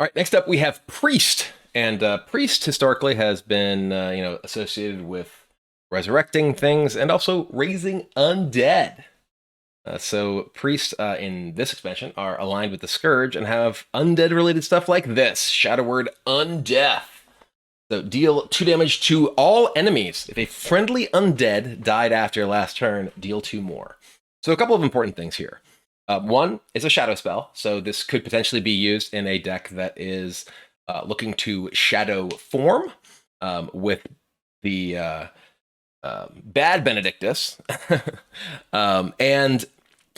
All right, next up we have Priest. And Priest historically has been, associated with resurrecting things and also raising undead. So priests in this expansion are aligned with the Scourge and have undead-related stuff like this: Shadow Word Undeath. So deal 2 damage to all enemies. If a friendly undead died after your last turn, deal 2 more. So a couple of important things here. One is a shadow spell, so this could potentially be used in a deck that is looking to shadow form with the bad Benedictus. And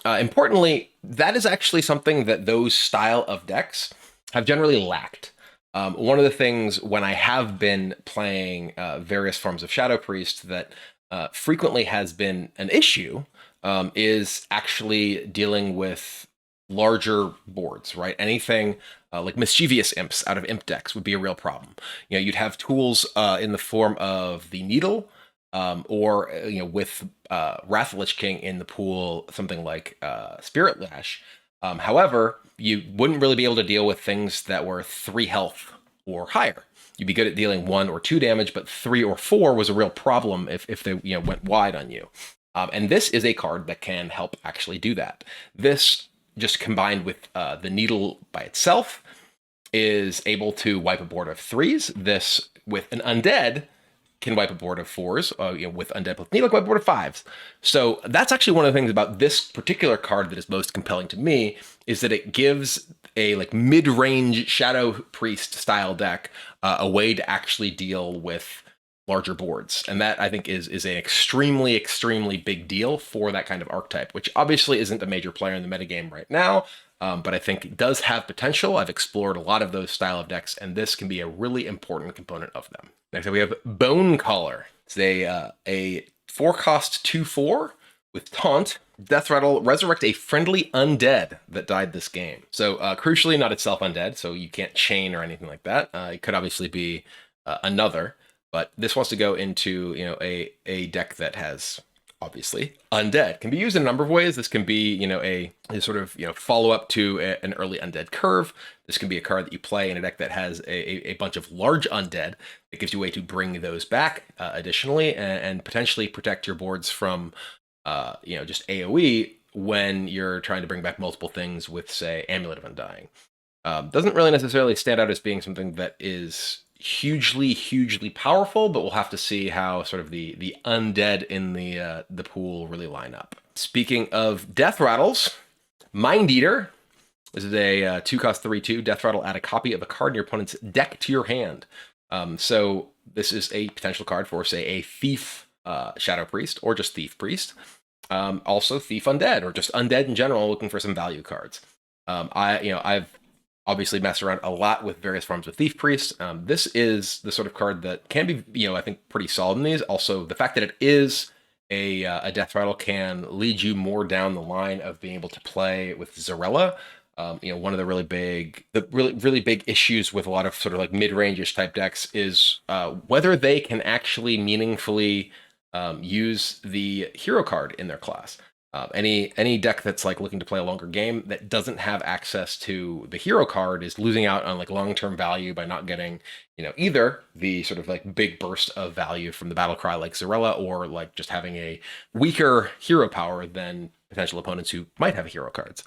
importantly, that is actually something that those style of decks have generally lacked. One of the things when I have been playing various forms of Shadow Priest that frequently has been an issue is actually dealing with larger boards, right? Anything like mischievous imps out of imp decks would be a real problem. You'd have tools in the form of the needle, or with Wrath of Lich King in the pool, something like Spirit Lash. However, you wouldn't really be able to deal with things that were 3 health or higher. You'd be good at dealing 1 or 2 damage, but 3 or 4 was a real problem if they went wide on you. And this is a card that can help actually do that. This, just combined with the needle by itself, is able to wipe a board of 3s. This, with an undead, can wipe a board of 4s. With undead plus needle, can wipe a board of 5s. So that's actually one of the things about this particular card that is most compelling to me, is that it gives a mid-range Shadow Priest style deck a way to actually deal with larger boards. And that, I think, is an extremely, extremely big deal for that kind of archetype, which obviously isn't a major player in the metagame right now, but I think it does have potential. I've explored a lot of those style of decks, and this can be a really important component of them. Next up, we have Bone Caller. It's a 4-cost 2/4 with Taunt. Death Rattle, resurrect a friendly undead that died this game. So crucially, not itself undead, so you can't chain or anything like that. It could obviously be another, but this wants to go into a deck that has obviously undead. Can be used in a number of ways. This can be a sort of follow up to an early undead curve. This can be a card that you play in a deck that has a bunch of large undead. It gives you a way to bring those back additionally, and potentially protect your boards from just AoE when you're trying to bring back multiple things with, say, Amulet of Undying. Doesn't really necessarily stand out as being something that is hugely powerful, but we'll have to see how sort of the undead in the pool really line up. Speaking of death rattles, Mind Eater. This is a 2-cost 3/2 death rattle. Add a copy of a card in your opponent's deck to your hand. So this is a potential card for, say, a Thief Shadow Priest, or just Thief Priest. Also Thief Undead, or just Undead in general, looking for some value cards. I've obviously messed around a lot with various forms of Thief Priest. This is the sort of card that can be, I think, pretty solid in these. Also, the fact that it is a death rattle can lead you more down the line of being able to play with Zarella. One of the really big issues with a lot of sort of mid-range-ish type decks is whether they can actually meaningfully use the hero card in their class. Any deck that's looking to play a longer game that doesn't have access to the hero card is losing out on long-term value by not getting either the sort of big burst of value from the battle cry like Zarella, or just having a weaker hero power than potential opponents who might have hero cards.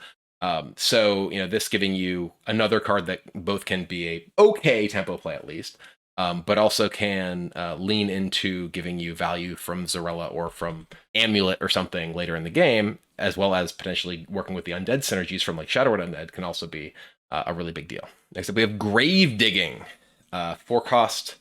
So this giving you another card that both can be a okay tempo play at least, but also can lean into giving you value from Zarella or from Amulet or something later in the game, as well as potentially working with the undead synergies from Shadow Word Undead can also be a really big deal. Next up, we have Grave Digging. 4-cost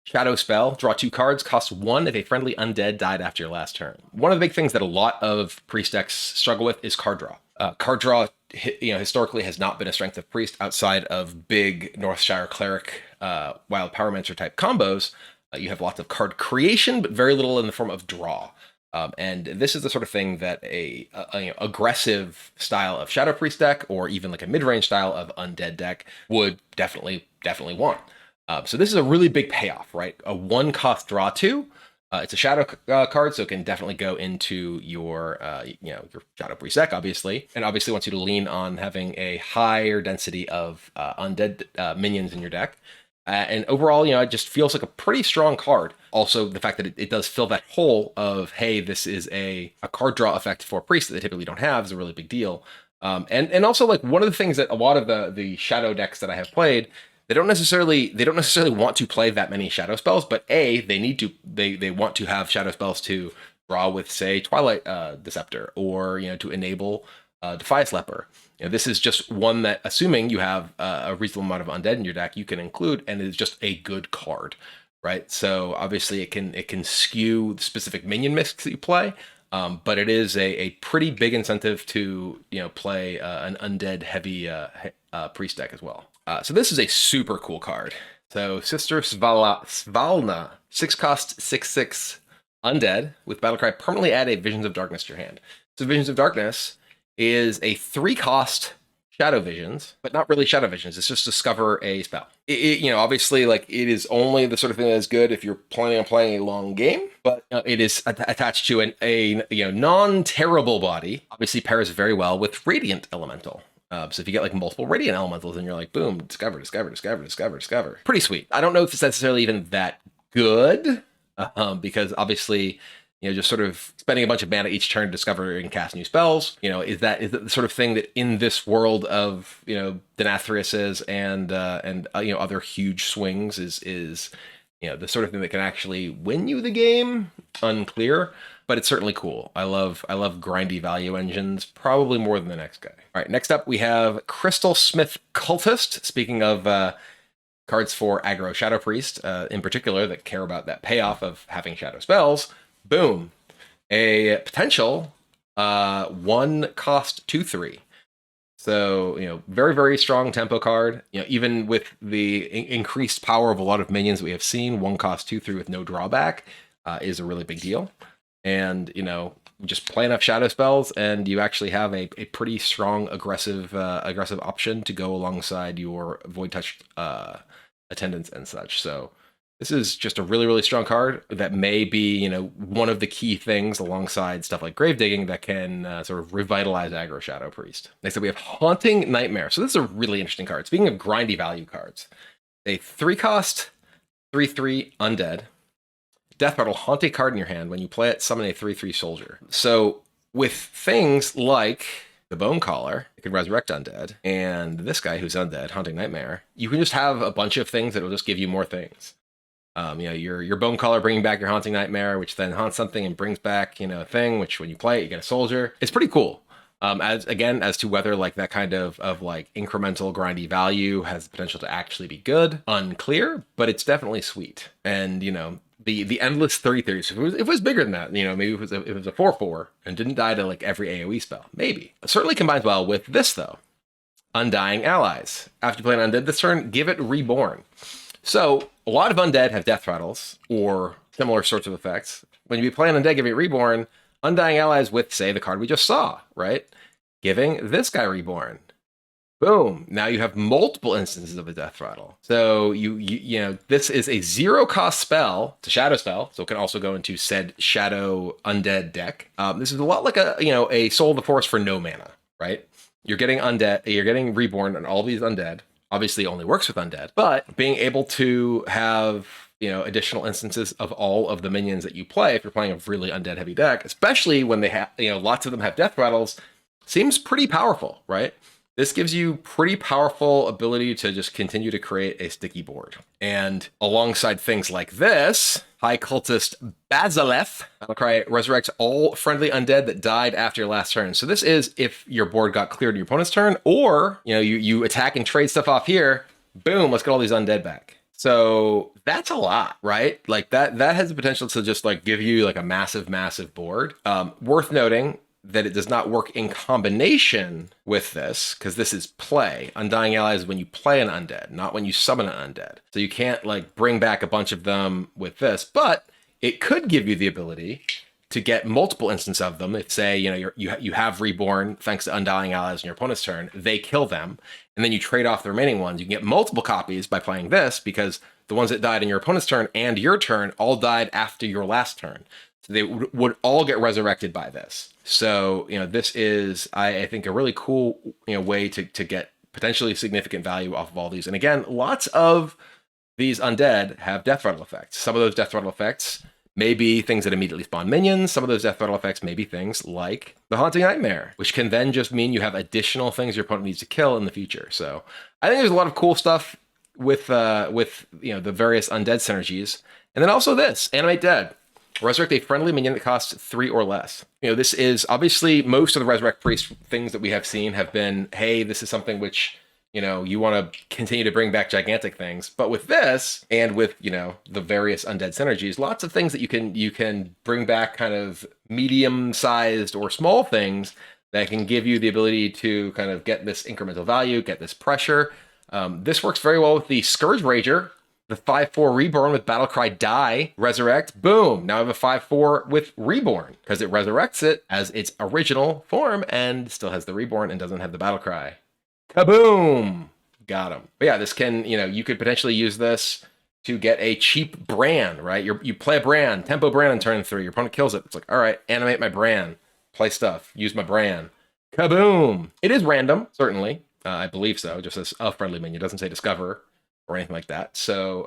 shadow spell. Draw 2 cards. Cost 1 if a friendly undead died after your last turn. One of the big things that a lot of Priest decks struggle with is card draw. Card draw, historically has not been a strength of Priest outside of big Northshire Cleric, Wild Pyromancer type combos. You have lots of card creation, but very little in the form of draw. And this is the sort of thing that a aggressive style of Shadow Priest deck, or even a mid-range style of Undead deck, would definitely want. So this is a really big payoff, right? A 1-cost draw 2 It's a shadow card, so it can definitely go into your your Shadow Priest deck, obviously, and obviously wants you to lean on having a higher density of undead minions in your deck. And overall, it just feels like a pretty strong card. Also, the fact that it does fill that hole of, hey, this is a card draw effect for priests that they typically don't have is a really big deal. And also, like, one of the things that a lot of the shadow decks that I have played, they don't necessarily want to play that many shadow spells, but they want to have shadow spells to draw with, say, Twilight Deceptor, or to enable Defias Leper. This is just one that, assuming you have a reasonable amount of undead in your deck, you can include, and it is just a good card, right? So obviously it can skew the specific minion mix that you play, but it is a pretty big incentive to play an undead heavy priest deck as well. So this is a super cool card. So Sister Svalna, 6-cost, 6/6 undead with Battlecry, permanently add a Visions of Darkness to your hand. So Visions of Darkness is a 3-cost Shadow Visions, but not really Shadow Visions. It's just discover a spell. Obviously, like, it is only the sort of thing that is good if you're planning on playing a long game, but it is attached to a non-terrible body. Obviously, pairs very well with Radiant Elemental. So if you get like multiple Radiant Elementals, and you're like, boom, discover. Pretty sweet. I don't know if it's necessarily even that good, because obviously, just sort of spending a bunch of mana each turn to discover and cast new spells, is that the sort of thing that in this world of, Denathrius's and other huge swings is the sort of thing that can actually win you the game? Unclear, but it's certainly cool. I love grindy value engines, probably more than the next guy. All right, next up we have Crystal Smith Cultist. Speaking of cards for aggro Shadow Priest, in particular, that care about that payoff of having shadow spells. Boom, a potential 1-cost 2/3. So, very, very strong tempo card. Even with the increased power of a lot of minions that we have seen, 1-cost 2/3 with no drawback is a really big deal. And, just play enough shadow spells, and you actually have a pretty strong aggressive option to go alongside your Void Touch attendants and such. So this is just a really, really strong card that may be, one of the key things alongside stuff like Grave Digging that can sort of revitalize aggro Shadow Priest. Next up, we have Haunting Nightmare. So this is a really interesting card. Speaking of grindy value cards, a 3-cost, 3/3 undead. Death Rattle, haunt a card in your hand. When you play it, summon a 3/3 soldier. So with things like the Bone Caller, it can resurrect undead, and this guy who's undead, Haunting Nightmare, you can just have a bunch of things that will just give you more things. Your Bone Caller bringing back your Haunting Nightmare, which then haunts something and brings back, a thing, which when you play it, you get a soldier. It's pretty cool. As to whether like that kind of like incremental grindy value has the potential to actually be good, unclear, but it's definitely sweet. And, the endless 3/3. So if it was bigger than that, maybe it was a 4/4 and didn't die to like every AoE spell. Maybe. It certainly combines well with this though. Undying Allies. After you play an undead this turn, give it Reborn. So a lot of undead have death rattles or similar sorts of effects. When you play an undead, give it Reborn. Undying Allies with, say, the card we just saw, right? Giving this guy Reborn. Boom. Now you have multiple instances of a death rattle. So this is a 0-cost spell. It's a shadow spell, so it can also go into said shadow undead deck. This is a lot like a Soul of the Forest for no mana, right? You're getting undead, you're getting Reborn on all these undead. Obviously, it only works with undead, but being able to have additional instances of all of the minions that you play, if you're playing a really undead heavy deck, especially when they have lots of them have death rattles, seems pretty powerful, right? This gives you pretty powerful ability to just continue to create a sticky board. And alongside things like this, High Cultist Bazaleth, Battlecry resurrects all friendly undead that died after your last turn. So this is if your board got cleared in your opponent's turn, or you attack and trade stuff off here, boom, let's get all these undead back. So that's a lot, right? Like that has the potential to just like give you like a massive, massive board. Worth noting that it does not work in combination with this, because this is play. Undying Allies is when you play an undead, not when you summon an undead. So you can't like bring back a bunch of them with this, but it could give you the ability to get multiple instances of them. If say, you have Reborn thanks to Undying Allies in your opponent's turn, they kill them, and then you trade off the remaining ones. You can get multiple copies by playing this, because the ones that died in your opponent's turn and your turn all died after your last turn. So they would all get resurrected by this. So, this is, I think, a really cool, way to get potentially significant value off of all these. And again, lots of these undead have death rattle effects. Some of those death rattle effects may be things that immediately spawn minions. Some of those death rattle effects may be things like the Haunting Nightmare, which can then just mean you have additional things your opponent needs to kill in the future. So I think there's a lot of cool stuff with the various undead synergies. And then also this, Animate Dead. Resurrect a friendly minion that costs 3 or less. This is obviously most of the Resurrect Priest things that we have seen have been, hey, this is something which, you want to continue to bring back gigantic things. But with this, and with, the various undead synergies, lots of things that you can bring back kind of medium-sized or small things that can give you the ability to kind of get this incremental value, get this pressure. This works very well with the Scourge Rager, the 5/4 Reborn with Battlecry Die, Resurrect, boom! Now I have a 5/4 with Reborn, because it resurrects it as its original form and still has the Reborn and doesn't have the Battlecry. Kaboom! Got him. But yeah, this can, you could potentially use this to get a cheap Brand, right? You play a Brand, Tempo Brand on turn 3, your opponent kills it. It's like, all right, animate my Brand, play stuff, use my Brand. Kaboom! It is random, certainly. I believe so, just as a friendly minion. It doesn't say Discover or anything like that. So,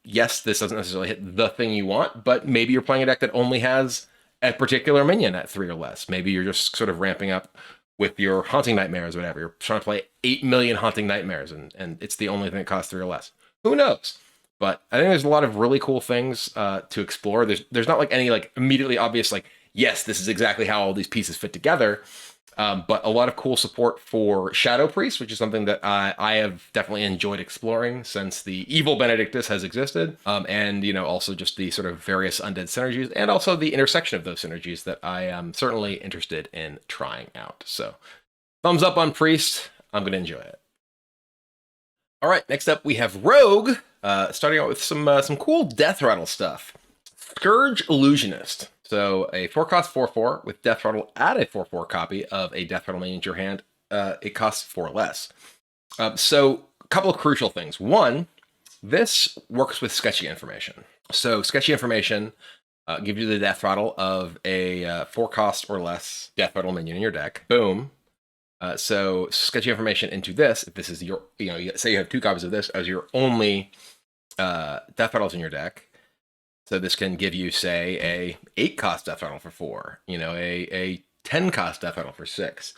yes, this doesn't necessarily hit the thing you want, but maybe you're playing a deck that only has a particular minion at 3 or less. Maybe you're just sort of ramping up with your Haunting Nightmares or whatever. You're trying to play 8 million Haunting Nightmares, and it's the only thing that costs 3 or less. Who knows? But I think there's a lot of really cool things to explore. There's not like any like immediately obvious like, yes, this is exactly how all these pieces fit together. But a lot of cool support for Shadow Priest, which is something that I have definitely enjoyed exploring since the Evil Benedictus has existed. And, also just the sort of various undead synergies and also the intersection of those synergies that I am certainly interested in trying out. So thumbs up on Priest. I'm going to enjoy it. All right, next up we have Rogue, starting out with some cool death rattle stuff. Scourge Illusionist. So a 4-cost 4/4 with Death Rattle, add a 4/4 copy of a Death Rattle minion to your hand. It costs 4 less. So a couple of crucial things. One, this works with sketchy information. So sketchy information gives you the Death Rattle of a 4-cost or less Death Rattle minion in your deck. Boom. So sketchy information into this, if this is your, say you have 2 copies of this as your only Death Rattles in your deck. So this can give you, say, a 8-cost Death Rattle for 4, a 10-cost Death Rattle for 6.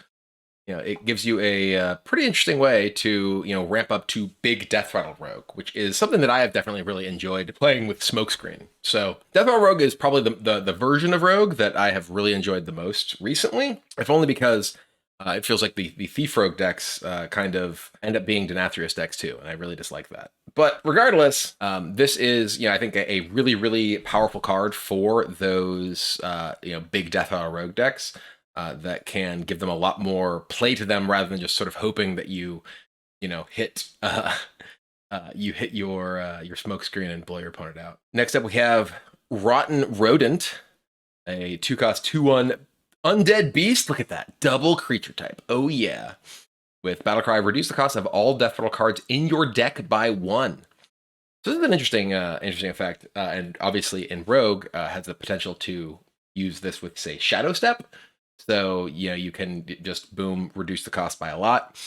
It gives you a pretty interesting way to, ramp up to big Death Rattle Rogue, which is something that I have definitely really enjoyed playing with Smokescreen. So Death Rattle Rogue is probably the version of Rogue that I have really enjoyed the most recently, if only because it feels like the Thief Rogue decks kind of end up being Denathrius decks too, and I really dislike that. But regardless, this is, I think a really, really powerful card for those, big Death Rattle Rogue decks that can give them a lot more play to them rather than just sort of hoping that you hit your smoke screen and blow your opponent out. Next up, we have Rotten Rodent, a 2-cost 2/1 Undead Beast. Look at that. Double creature type. Oh, yeah. With Battlecry, reduce the cost of all Death Rattle cards in your deck by 1. So this is an interesting effect. And obviously in Rogue, has the potential to use this with, say, Shadow Step. So, you can just, boom, reduce the cost by a lot.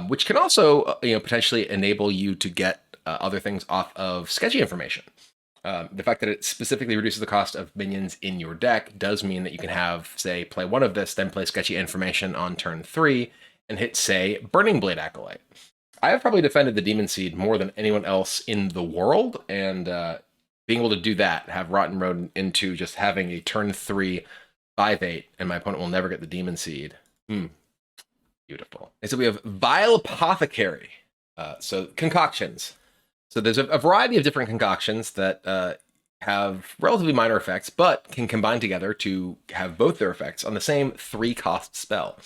Which can also, potentially enable you to get other things off of sketchy information. The fact that it specifically reduces the cost of minions in your deck does mean that you can have, say, play 1 of this, then play sketchy information on turn 3, and hit, say, Burning Blade Acolyte. I have probably defended the Demon Seed more than anyone else in the world, and being able to do that, have Rotten Rodent into just having a turn 3 5/8, and my opponent will never get the Demon Seed. Beautiful. And so we have Vile Apothecary. So concoctions. So there's a variety of different concoctions that have relatively minor effects, but can combine together to have both their effects on the same 3-cost spell.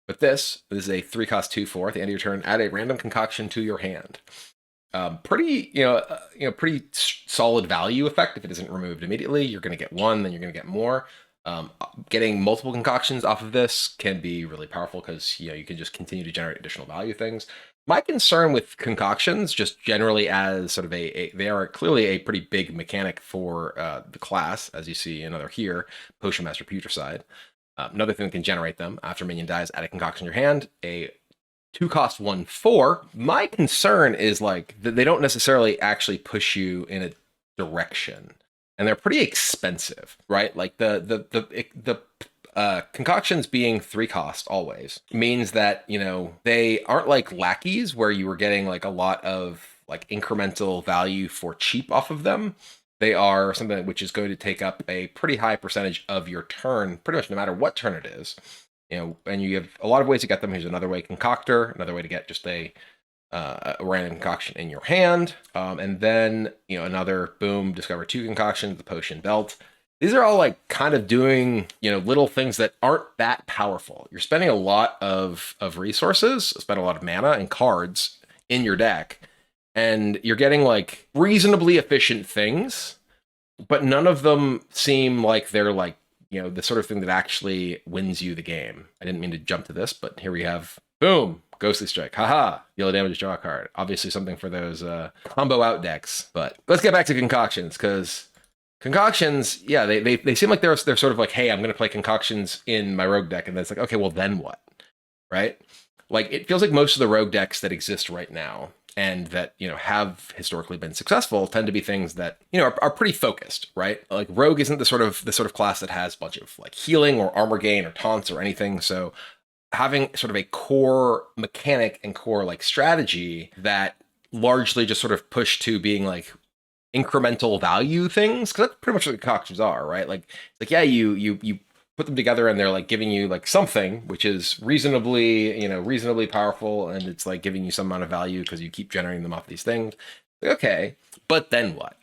But this is a 3-cost 2/4. At the end of your turn, add a random concoction to your hand. Pretty, pretty solid value effect. If it isn't removed immediately, you're going to get 1, then you're going to get more. Getting multiple concoctions off of this can be really powerful because you can just continue to generate additional value things. My concern with concoctions, just generally as sort of they are clearly a pretty big mechanic for the class, as you see another here, Potion Master Putricide. Another thing that can generate them after minion dies, add a concoction in your hand, a 2-cost 1/4. My concern is like that they don't necessarily actually push you in a direction, and they're pretty expensive, right? Like the concoctions being 3 cost always means that, you know, they aren't like lackeys where you were getting like a lot of like incremental value for cheap off of them. They are something which is going to take up a pretty high percentage of your turn, pretty much no matter what turn it is. You know, and you have a lot of ways to get them. Here's another way, concoctor, another way to get just a random concoction in your hand. And then, you know, another boom, discover 2 concoctions, the potion belt. These are all like kind of doing, you know, little things that aren't that powerful. You're spending a lot of resources, spend a lot of mana and cards in your deck, and you're getting like reasonably efficient things, but none of them seem like they're like, you know, the sort of thing that actually wins you the game. I didn't mean to jump to this, but here we have, boom, Ghostly Strike. Haha, deal damage, draw a card. Obviously something for those combo out decks. But let's get back to concoctions, because concoctions, yeah, they seem like they're sort of like, hey, I'm going to play concoctions in my rogue deck, and then it's like, okay, well then what, right? Like it feels like most of the rogue decks that exist right now and that, you know, have historically been successful tend to be things that, you know, are pretty focused, right? Like rogue isn't the sort of class that has a bunch of like healing or armor gain or taunts or anything. So having sort of a core mechanic and core like strategy that largely just sort of push to being like incremental value things, because that's pretty much what concoctions are, right? Like yeah, you put them together and they're like giving you like something which is reasonably, you know, reasonably powerful, and it's like giving you some amount of value because you keep generating them off these things. Like, okay, but then what?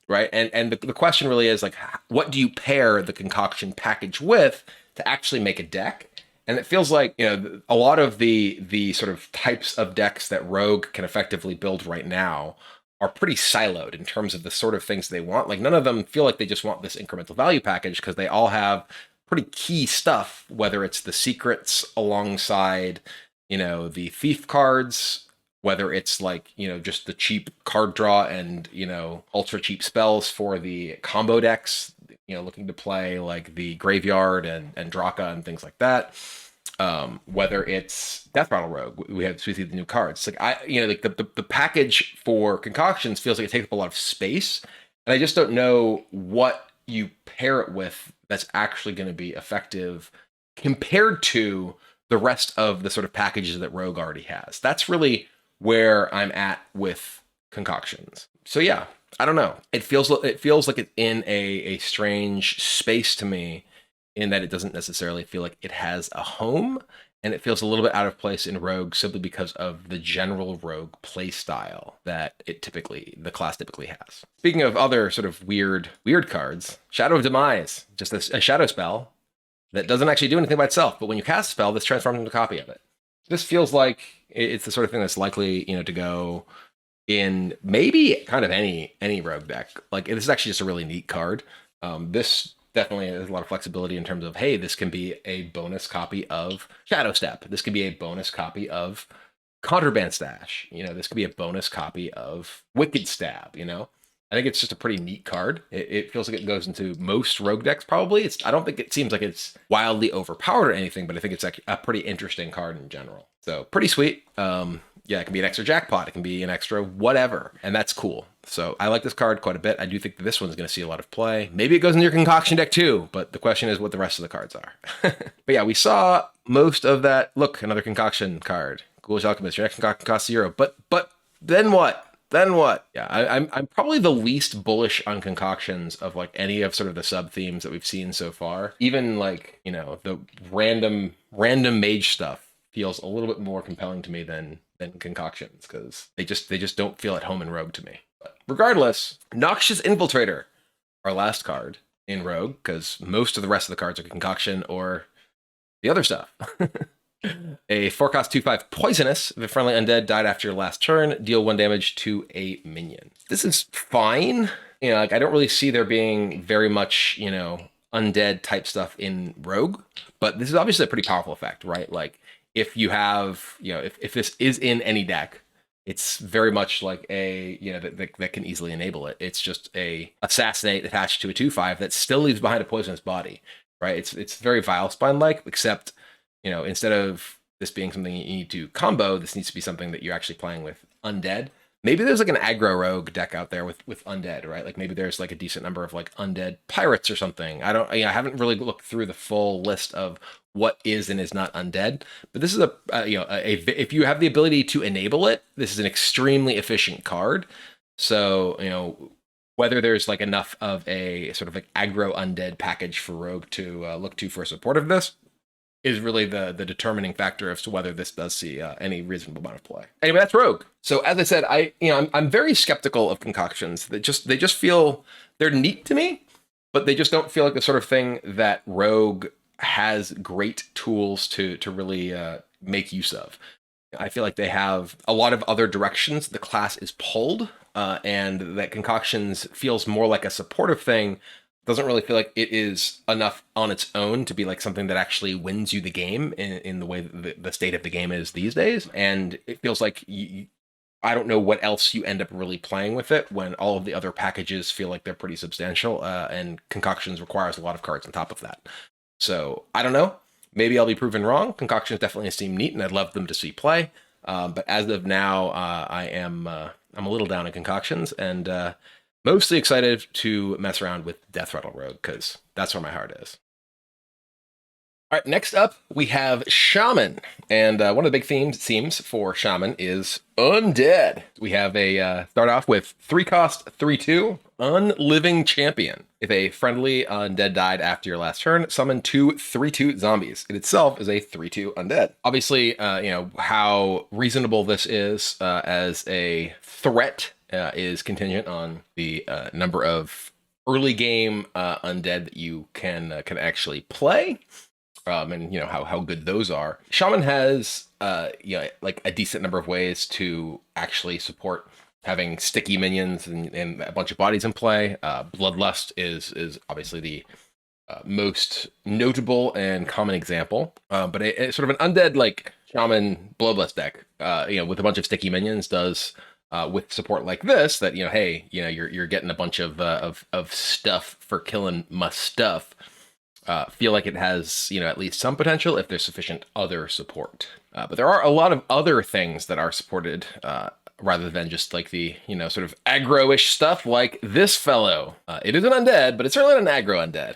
Right? And the question really is like, what do you pair the concoction package with to actually make a deck? And it feels like, you know, a lot of the sort of types of decks that Rogue can effectively build right now are pretty siloed in terms of the sort of things they want. Like none of them feel like they just want this incremental value package, because they all have pretty key stuff, whether it's the secrets alongside, you know, the thief cards, whether it's like, you know, just the cheap card draw and, you know, ultra cheap spells for the combo decks, you know, looking to play like the graveyard and Draka and things like that. Whether it's Death Rattle Rogue, we see the new cards. Like you know, like the package for concoctions feels like it takes up a lot of space, and I just don't know what you pair it with that's actually going to be effective compared to the rest of the sort of packages that Rogue already has. That's really where I'm at with concoctions. So yeah, I don't know. It feels like it's in a strange space to me, in that it doesn't necessarily feel like it has a home, and it feels a little bit out of place in Rogue simply because of the general Rogue play style that the class typically has. Speaking of other sort of weird cards, Shadow of Demise, just a shadow spell that doesn't actually do anything by itself, but when you cast a spell, this transforms into a copy of it. This feels like it's the sort of thing that's likely, you know, to go in maybe kind of any Rogue deck. Like this is actually just a really neat card. This definitely has a lot of flexibility in terms of, hey, this can be a bonus copy of Shadow Step. This could be a bonus copy of Contraband Stash. You know, this could be a bonus copy of Wicked Stab, you know? I think it's just a pretty neat card. It feels like it goes into most Rogue decks, probably. I don't think it seems like it's wildly overpowered or anything, but I think it's like a pretty interesting card in general. So pretty sweet. Yeah, it can be an extra jackpot. It can be an extra whatever, and that's cool. So I like this card quite a bit. I do think that this one's going to see a lot of play. Maybe it goes in your concoction deck too, but the question is what the rest of the cards are. But yeah, we saw most of that. Look, another concoction card. Ghoulish Alchemist. Your next concoction costs 0. But then what? Then what? Yeah, I'm probably the least bullish on concoctions of like any of sort of the sub themes that we've seen so far. Even like, you know, the random mage stuff feels a little bit more compelling to me than concoctions, because they just don't feel at home in Rogue to me. But regardless, Noxious Infiltrator, our last card in Rogue, because most of the rest of the cards are concoction or the other stuff. A 4-cost 2/5 poisonous. If a friendly undead died after your last turn, deal 1 damage to a minion. This is fine. You know, like I don't really see there being very much, you know, undead type stuff in Rogue, But this is obviously a pretty powerful effect, right? Like if you have, if this is in any deck, it's very much like a, that can easily enable it. It's just a assassinate attached to a 2/5 that still leaves behind a poisonous body, right? It's very Vilespine like, except, instead of this being something you need to combo, this needs to be something that you're actually playing with undead. Maybe there's like an aggro rogue deck out there with undead, right? Like maybe there's like a decent number of like undead pirates or something. I haven't really looked through the full list of what is and is not undead, but this is if you have the ability to enable it, this is an extremely efficient card. So, whether there's like enough of a sort of like aggro undead package for rogue to look to for support of this is really the determining factor as to whether this does see any reasonable amount of play. Anyway, that's Rogue. So as I said, I'm very skeptical of concoctions. They just feel they're neat to me, but they just don't feel like the sort of thing that Rogue has great tools to really make use of. I feel like they have a lot of other directions the class is pulled, and that concoctions feels more like a supportive thing. Doesn't really feel like it is enough on its own to be like something that actually wins you the game in the way that the state of the game is these days. And it feels like I don't know what else you end up really playing with it when all of the other packages feel like they're pretty substantial, and concoctions requires a lot of cards on top of that. So I don't know. Maybe I'll be proven wrong. Concoctions definitely seem neat, and I'd love them to see play. But as of now, I'm a little down in concoctions, and mostly excited to mess around with Death Rattle Rogue, because that's where my heart is. All right, next up, we have Shaman. And one of the big themes for Shaman is undead. We have a start off with 3-cost, 3/2, Unliving Champion. If a friendly undead died after your last turn, summon 2 3/2 zombies. It itself is a 3/2 undead. Obviously, how reasonable this is as a threat is contingent on the number of early game undead that you can actually play, and how good those are. Shaman has like a decent number of ways to actually support having sticky minions and a bunch of bodies in play. Bloodlust is obviously the most notable and common example, but a sort of an undead like Shaman Bloodlust deck, with a bunch of sticky minions does. With support like this, that hey, you're getting a bunch of stuff for killing my stuff. Feel like it has at least some potential if there's sufficient other support. But there are a lot of other things that are supported rather than just like the sort of aggro-ish stuff like this fellow. It is an undead, but it's certainly not an aggro undead.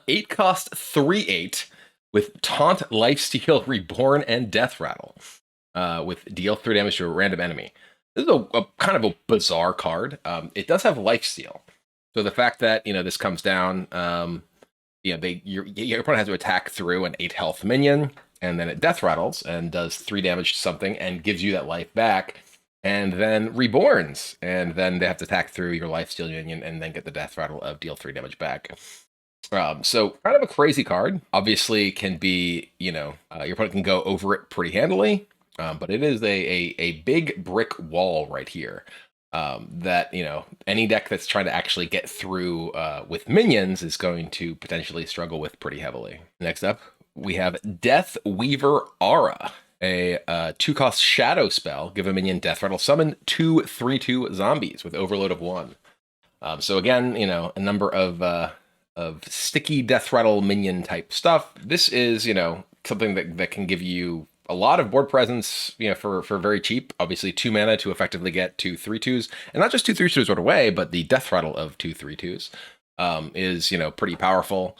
8-cost 3/8 with Taunt, Lifesteal, Reborn, and Death Rattle. With deal 3 damage to a random enemy. This is a kind of a bizarre card. It does have Lifesteal. So the fact that, this comes down, your opponent has to attack through an 8 health minion, and then it death rattles and does 3 damage to something and gives you that life back, and then reborns, and then they have to attack through your Lifesteal minion and then get the death rattle of deal 3 damage back. So kind of a crazy card. Obviously can be, your opponent can go over it pretty handily. But it is a big brick wall right here that, any deck that's trying to actually get through with minions is going to potentially struggle with pretty heavily. Next up, we have Death Weaver Aura, a 2-cost shadow spell. Give a minion death rattle, summon 2 3/2 zombies with overload of 1. So again, a number of sticky death rattle minion type stuff. This is, something that can give you a lot of board presence, for very cheap. Obviously, 2 mana to effectively get 2 3/2s, and not just 2 3/2s right away, but the death rattle of 2 3/2s is pretty powerful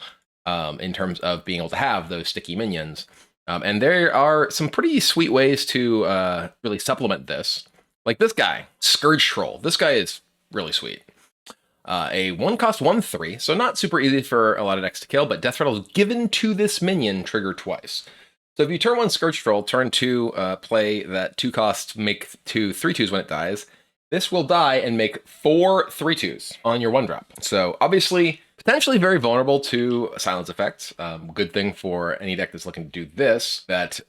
in terms of being able to have those sticky minions. And there are some pretty sweet ways to really supplement this, like this guy, Scourge Troll. This guy is really sweet. A 1-cost 1/3, so not super easy for a lot of decks to kill, but death rattle is given to this minion, trigger twice. So if you turn 1 Scourge Troll, turn 2 play that 2-cost, make 2 3/2s when it dies, this will die and make 4 3/2s on your 1-drop. So obviously, potentially very vulnerable to silence effects. Good thing for any deck that's looking to do this, that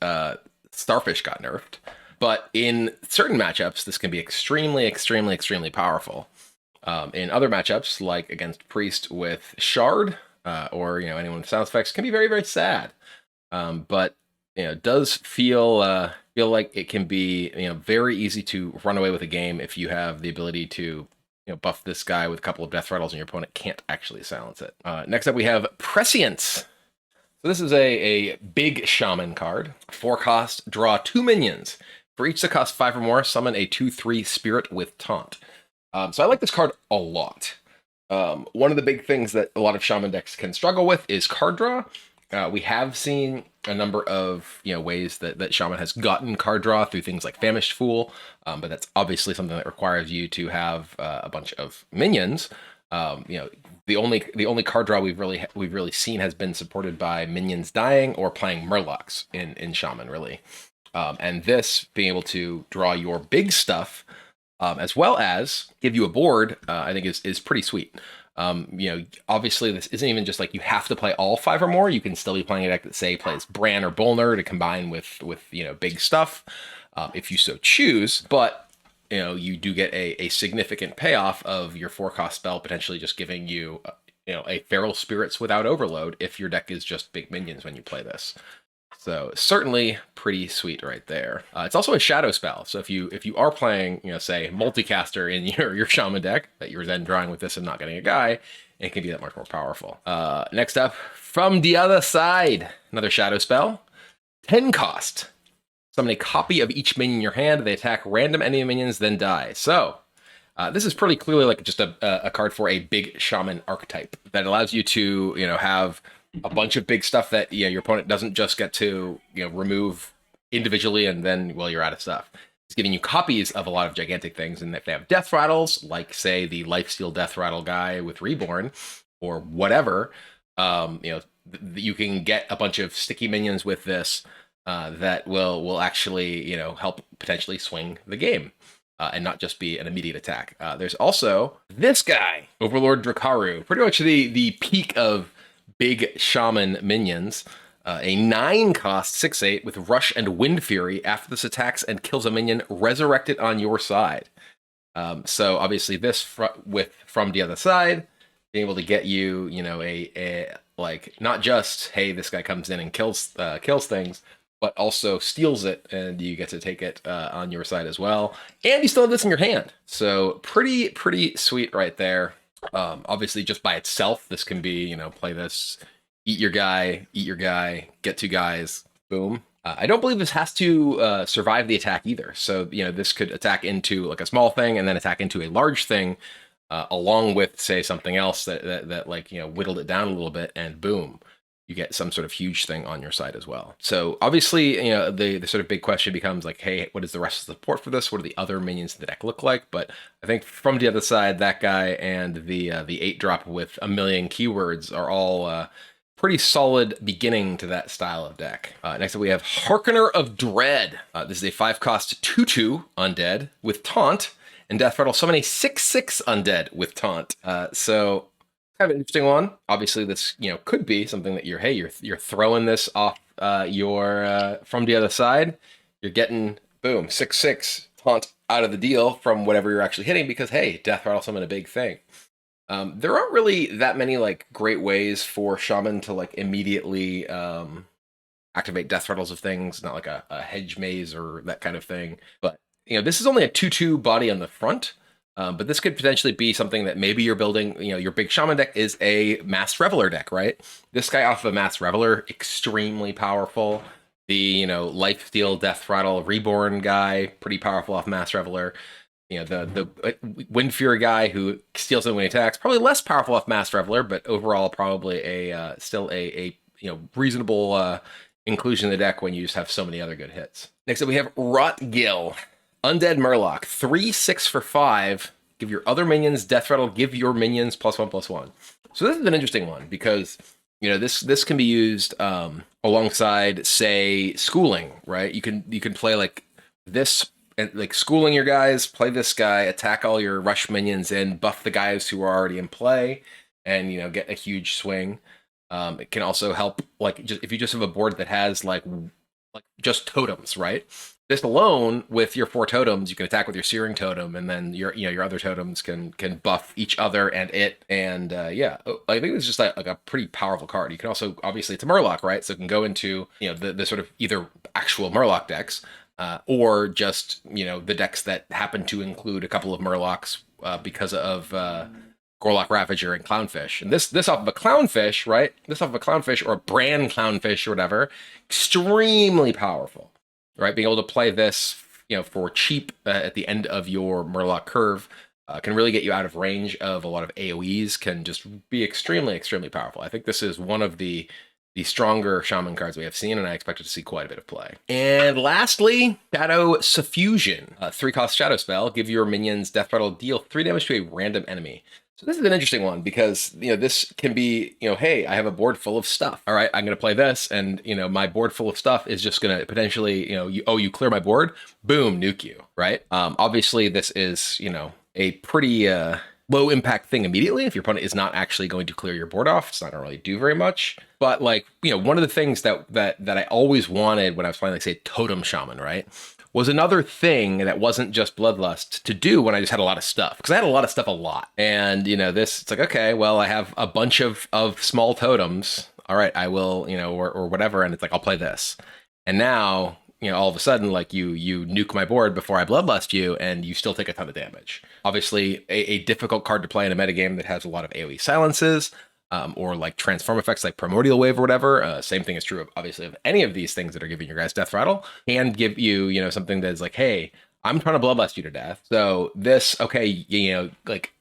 Starfish got nerfed. But in certain matchups, this can be extremely, extremely, extremely powerful. In other matchups, like against Priest with Shard, or anyone with silence effects, can be very, very sad. But it does feel like it can be very easy to run away with a game if you have the ability to buff this guy with a couple of death rattles and your opponent can't actually silence it. Next up, we have Prescience. So this is a big Shaman card. 4 cost, draw 2 minions. For each that costs 5 or more, summon a 2/3 spirit with taunt. So I like this card a lot. One of the big things that a lot of Shaman decks can struggle with is card draw. We have seen a number of ways that Shaman has gotten card draw through things like Famished Fool, but that's obviously something that requires you to have a bunch of minions. The only card draw we've really seen has been supported by minions dying or playing Murlocs in Shaman, really. And this being able to draw your big stuff, as well as give you a board, I think is pretty sweet. Obviously this isn't even just like you have to play all 5 or more. You can still be playing a deck that say plays Bran or Bolner to combine with big stuff, if you so choose. But you do get a significant payoff of your 4 cost spell potentially just giving you a Feral Spirits without Overload if your deck is just big minions when you play this. So certainly pretty sweet right there. It's also a shadow spell. So if you are playing, say multicaster in your Shaman deck that you're then drawing with this and not getting a guy, it can be that much more powerful. Next up, From the Other Side, another shadow spell. 10 cost. Summon a copy of each minion in your hand. They attack random enemy minions, then die. So this is pretty clearly like just a card for a big Shaman archetype that allows you to have a bunch of big stuff that your opponent doesn't just get to remove individually and then you're out of stuff. It's giving you copies of a lot of gigantic things, and if they have death rattles, like say the Lifesteal death rattle guy with Reborn or whatever, you can get a bunch of sticky minions with this that will actually help potentially swing the game. And not just be an immediate attack. There's also this guy, Overlord Drakaru, pretty much the peak of big Shaman minions. A 9 cost 6/8 with Rush and Wind Fury. After this attacks and kills a minion, resurrect it on your side. So obviously this From the Other Side, being able to get you, a like not just hey this guy comes in and kills things, but also steals it and you get to take it on your side as well. And you still have this in your hand. So pretty sweet right there. Obviously just by itself, this can be, play this, eat your guy, get 2 guys, boom. I don't believe this has to survive the attack either. So, this could attack into like a small thing and then attack into a large thing along with, say, something else that whittled it down a little bit and boom. You get some sort of huge thing on your side as well. So obviously, the sort of big question becomes like, hey, what is the rest of the support for this? What do the other minions in the deck look like? But I think From the Other Side, that guy and the 8-drop with 1 million keywords are all pretty solid beginning to that style of deck. Next up, we have Harkener of Dread. This is a 5 cost 2/2 undead with taunt, and Death Rattle summon a 6/6 undead with taunt. So kind of an interesting one. Obviously, this could be something that you're throwing this off your From the Other Side. You're getting boom 6/6 taunt out of the deal from whatever you're actually hitting because hey, Death Rattle summon a big thing. There aren't really that many great ways for Shaman to immediately activate death rattles of things. Not like a hedge maze or that kind of thing. But this is only a 2/2 body on the front. But this could potentially be something that maybe you're building, your big Shaman deck is a Masked Reveler deck, right? This guy off of a Masked Reveler, extremely powerful. The, Lifesteal, Death Rattle, Reborn guy, pretty powerful off Masked Reveler. The Wind Fury guy who steals it when he attacks, probably less powerful off Masked Reveler, but overall probably still a reasonable inclusion in the deck when you just have so many other good hits. Next up, we have Rotgill. Undead Murloc, 3/6 for 5. Give your other minions Death Rattle. Give your minions +1/+1. So this is an interesting one because this can be used alongside, say, schooling, right? You can play this, schooling your guys. Play this guy, attack all your rush minions, and buff the guys who are already in play, and get a huge swing. It can also help if you just have a board that has just totems, right? This alone, with your 4 totems, you can attack with your Searing Totem, and then your other totems can buff each other and it. And yeah, I think it's just like a pretty powerful card. You can also, obviously, it's a Murloc, right? So it can go into the sort of either actual Murloc decks, or just the decks that happen to include a couple of Murlocs because of Gorlock Ravager and Clownfish. And this off of a Clownfish, right? This off of a Clownfish or a brand Clownfish or whatever, extremely powerful, right? Being able to play this, for cheap at the end of your Murloc curve can really get you out of range of a lot of AoEs, can just be extremely, extremely powerful. I think this is one of the stronger Shaman cards we have seen, and I expected to see quite a bit of play. And lastly, Shadow Suffusion. 3-cost Shadow spell. Give your minions Death Rattle, deal 3 damage to a random enemy. So this is an interesting one because, this can be, hey, I have a board full of stuff. All right, I'm going to play this, and, my board full of stuff is just going to potentially, you clear my board, boom, nuke you, right? Obviously, this is, a pretty low impact thing immediately. If your opponent is not actually going to clear your board off, it's not going to really do very much. But like, one of the things that I always wanted when I was playing, like, say, Totem Shaman, right, was another thing that wasn't just Bloodlust to do when I just had a lot of stuff. Because I had a lot of stuff a lot. And, this, it's like, okay, well, I have a bunch of small totems. All right, I will, or whatever. And it's like, I'll play this. And now, all of a sudden, like, you nuke my board before I Bloodlust you, and you still take a ton of damage. Obviously, a difficult card to play in a metagame that has a lot of AoE silences, or like transform effects like Primordial Wave or whatever. Same thing is true of, obviously, of any of these things that are giving your guys Death Rattle, and give you, something that's like, hey, I'm trying to Bloodlust you to death. So this, okay, like,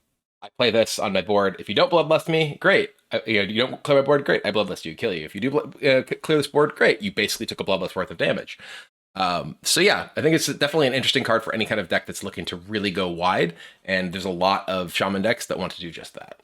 I play this on my board. If you don't Bloodlust me, great. You don't clear my board, great. I Bloodlust you, kill you. If you do clear this board, great. You basically took a Bloodlust worth of damage. So yeah, I think it's definitely an interesting card for any kind of deck that's looking to really go wide, and there's a lot of Shaman decks that want to do just that.